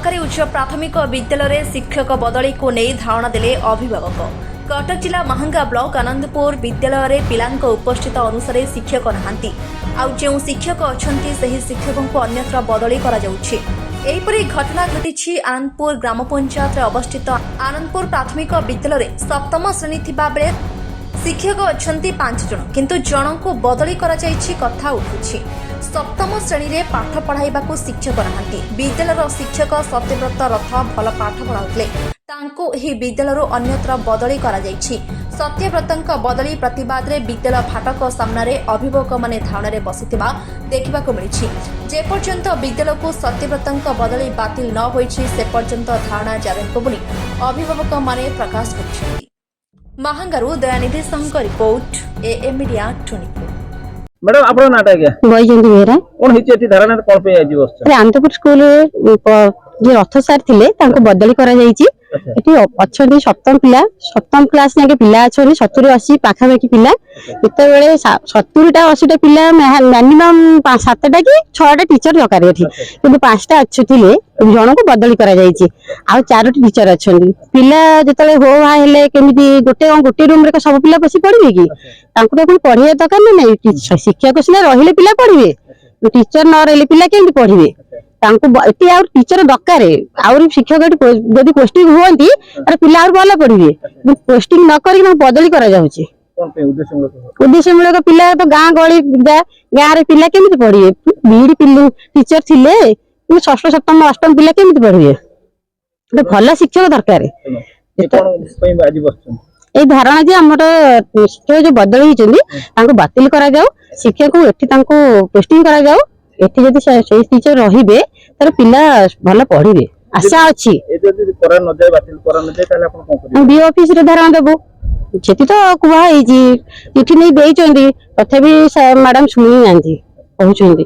सरकारी उच्च प्राथमिक विद्यालय शिक्षक बदली को नहीं धारणा देले अभिभावक। कटक जिला महंगा ब्लॉक आनंदपुर विद्यालय पिलांक उपस्थित अनुसार शिक्षक नहांती आउ जो शिक्षक अछंती सही शिक्षकों को अन्यत्र बदली करा जाउछि। एहिपरि घटना घटिछि आनंदपुर ग्राम पंचायत अवस्थित आनंदपुर प्राथमिक विद्यालय सप्तम श्रेणी थिबा बेले शिक्षक अछंती 5 जन किंतु जनकु बदली करा जाइछि कथा उठुछि। सप्तम श्रेणी रे पाठ पढ़ाइबाकू शिक्षक नहांती। विद्यालयर शिक्षक सत्यव्रत रथ भल पाठ पढ़ाउतले तांको एही विद्यालयରୁ अन्यत्र बदली करा जाइछि। सत्यव्रतଙ୍କ बदली प्रतिवाद रे विद्यालय फाटक सामने अभिभावक माने धारणा रे बसिथिबा देखिबाकू मिलिछि। जे पर्यंत विद्यालयକୁ सत्यव्रतଙ୍କ बदली बातिल न होइछि से पर्यंत धारणा जारी रहबो बोली अभिभावक माने प्रकाश करिछथि। महांगारू दयानिधि संघ रिपोर्ट एएम मीडिया 24। मैडम आपन नाटा क्या वैजंती बेहरा कोन हिचे एति धारणा कोन पे आजि बस आनंदपुर स्कूल जे रथ सार थिले तांको बदली करा जाईची। एठी अछंती सप्तम क्लास नाके पिला अछनी 70 80 पाखा पाखी पिला इते बेले 70 टा 80 टा पिला मिनिमम 7 टा कि 6 टा टीचर दरकार एठी किंतु 5 टा अछथिले जण को बदली करा जाईची। आ 4 टी टीचर अछनी पिला जतले हो हा हेले केमिति गोटे रूम रे सब पिला बसी पढिबे कि तांको तो कोन पढिए दरकार नै शिक्षक सिना रहिले पिला पढिबे टीचर न रहिले पिला केमिति पढिबे तांको एटी आउर टीचर दरकार आउर शिक्षक यदि पोस्टिंग होंती अरे पिला आउर भल पढिबे पोस्टिंग न करी बदली करा जाउची। कोन पे उद्देश्यमूलक उद्देश्यमूलक पिला तो गां गळी गां रे पिला केमिति पढिबे बीडी पिल्लू टीचर थिले षष्ठ सप्तम अष्टम पिला केमिति पढिबे तो भल शिक्षक दरकार कोन पे आजि बस ए धारणा जे हमर शिक्षक जो बदली हिचंदी तांको बातिल करा जाऊ शिक्षक को एठी तांको पोस्टिंग करा जाऊ एठी जदि सेही टीचर रहिबे तार पिला भल पढिबे आशा अछि। ए जदि करा न जाय बातिल करा न जाय ताले आपण कोन करिबे डी ऑफिस रे धारणा देबो जेति तो कुहा हिची चिठी नै देइचंदी तथापि मैडम सुनि नांती कहउचंदी